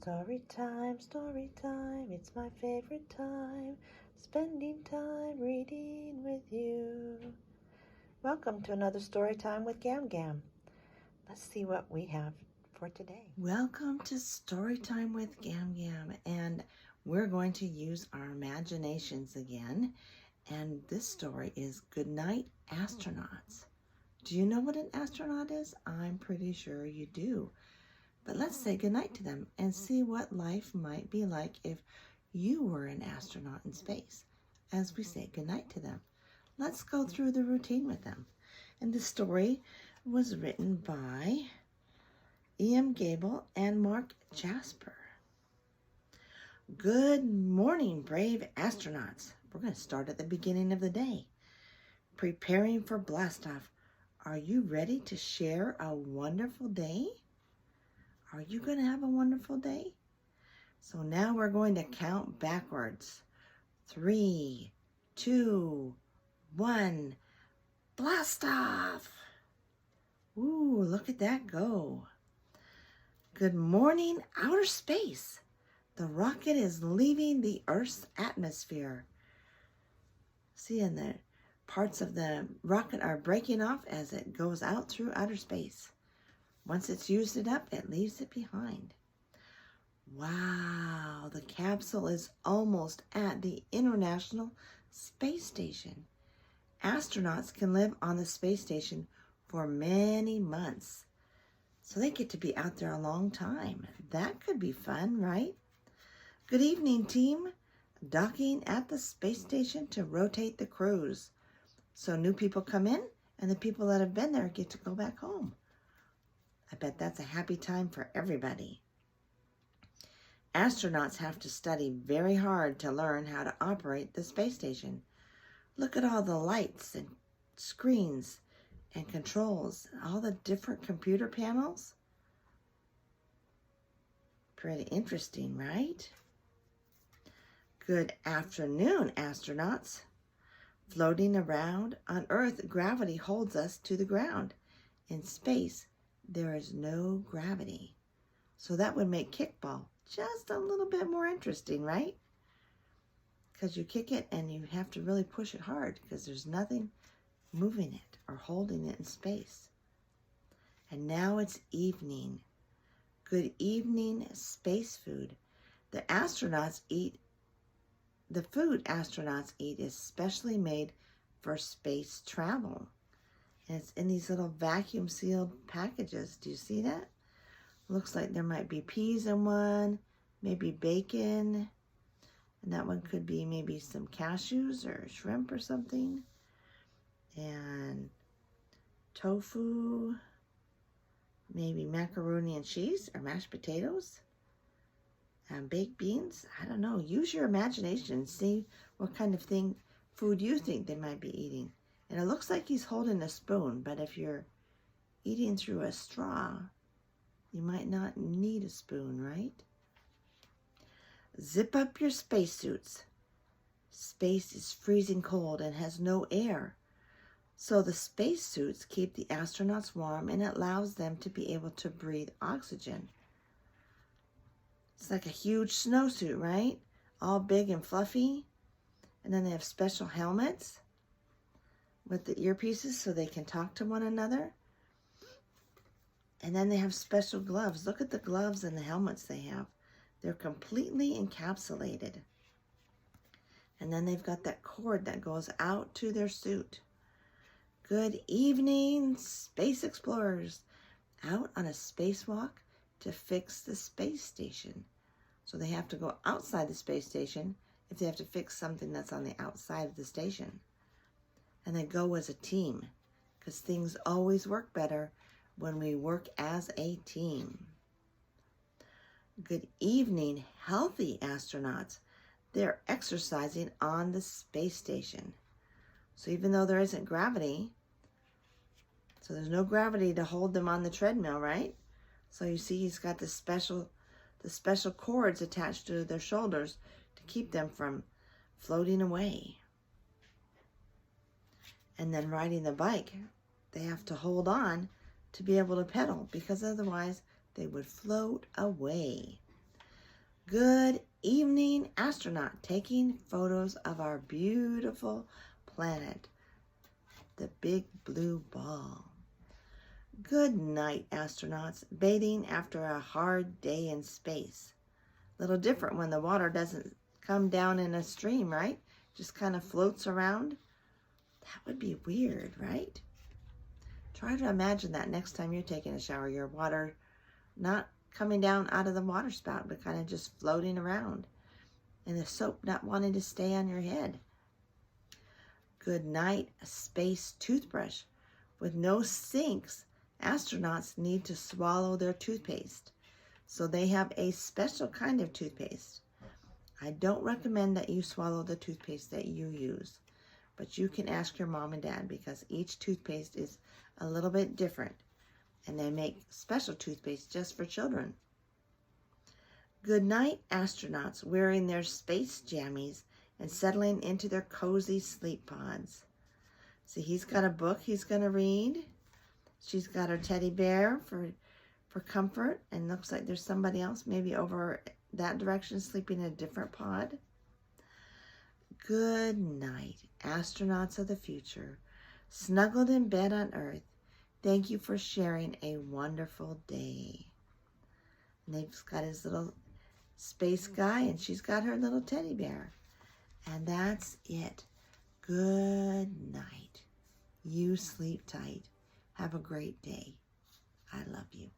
Story time, it's my favorite time, spending time reading with you. Welcome to another story time with Gam Gam. Let's see what we have for today. Welcome to Story Time with Gam Gam, and we're going to use our imaginations again. And this story is Goodnight Astronauts. Do you know what an astronaut is? I'm pretty sure you do. But let's say goodnight to them and see what life might be like if you were an astronaut in space as we say goodnight to them. Let's go through the routine with them. And this story was written by E.M. Gable and Mark Jasper. Good morning, brave astronauts. We're going to start at the beginning of the day. Preparing for blastoff. Are you ready to share a wonderful day? Are you going to have a wonderful day? So now we're going to count backwards. 3, 2, 1. Blast off! Ooh, look at that go. Good morning, outer space. The rocket is leaving the Earth's atmosphere. See, and the parts of the rocket are breaking off as it goes out through outer space. Once it's used it up, it leaves it behind. Wow, the capsule is almost at the International Space Station. Astronauts can live on the space station for many months. So they get to be out there a long time. That could be fun, right? Good evening, team. Docking at the space station to rotate the crews. So new people come in and the people that have been there get to go back home. I bet that's a happy time for everybody. Astronauts have to study very hard to learn how to operate the space station. Look at all the lights and screens and controls, all the different computer panels. Pretty interesting, right? Good afternoon, astronauts. Floating around on Earth, gravity holds us to the ground. In space, there is no gravity. So that would make kickball just a little bit more interesting, right? Because you kick it and you have to really push it hard because there's nothing moving it or holding it in space. And now it's evening. Good evening, space food. The food astronauts eat is specially made for space travel. And it's in these little vacuum sealed packages. Do you see that? Looks like there might be peas in one, maybe bacon, and that one could be maybe some cashews or shrimp or something, and tofu, maybe macaroni and cheese or mashed potatoes, and baked beans. I don't know. Use your imagination and see what kind of food you think they might be eating. And it looks like he's holding a spoon, but if you're eating through a straw, you might not need a spoon, right? Zip up your spacesuits. Space is freezing cold and has no air. So the spacesuits keep the astronauts warm and it allows them to be able to breathe oxygen. It's like a huge snowsuit, right? All big and fluffy. And then they have special helmets with the earpieces so they can talk to one another. And then they have special gloves. Look at the gloves and the helmets they have. They're completely encapsulated. And then they've got that cord that goes out to their suit. Good evening, space explorers. Out on a spacewalk to fix the space station. So they have to go outside the space station if they have to fix something that's on the outside of the station. And they go as a team because things always work better when we work as a team. Good evening, healthy astronauts. They're exercising on the space station. So even though there isn't gravity, so there's no gravity to hold them on the treadmill, right? So you see he's got the special cords attached to their shoulders to keep them from floating away. And then riding the bike, they have to hold on to be able to pedal because otherwise they would float away. Good evening, astronaut, taking photos of our beautiful planet, the big blue ball. Good night, astronauts, bathing after a hard day in space. A little different when the water doesn't come down in a stream, right? Just kind of floats around. That would be weird, right? Try to imagine that next time you're taking a shower, your water not coming down out of the water spout, but kind of just floating around, and the soap not wanting to stay on your head. Good night, a space toothbrush. With no sinks, astronauts need to swallow their toothpaste, so they have a special kind of toothpaste. I don't recommend that you swallow the toothpaste that you use, but you can ask your mom and dad because each toothpaste is a little bit different, and they make special toothpaste just for children. Good night, astronauts wearing their space jammies and settling into their cozy sleep pods. See, he's got a book he's going to read. She's got her teddy bear for comfort, and looks like there's somebody else maybe over that direction sleeping in a different pod. Good night, astronauts of the future, snuggled in bed on Earth. Thank you for sharing a wonderful day. And they've got his little space guy, and she's got her little teddy bear. And that's it. Good night. You sleep tight. Have a great day. I love you.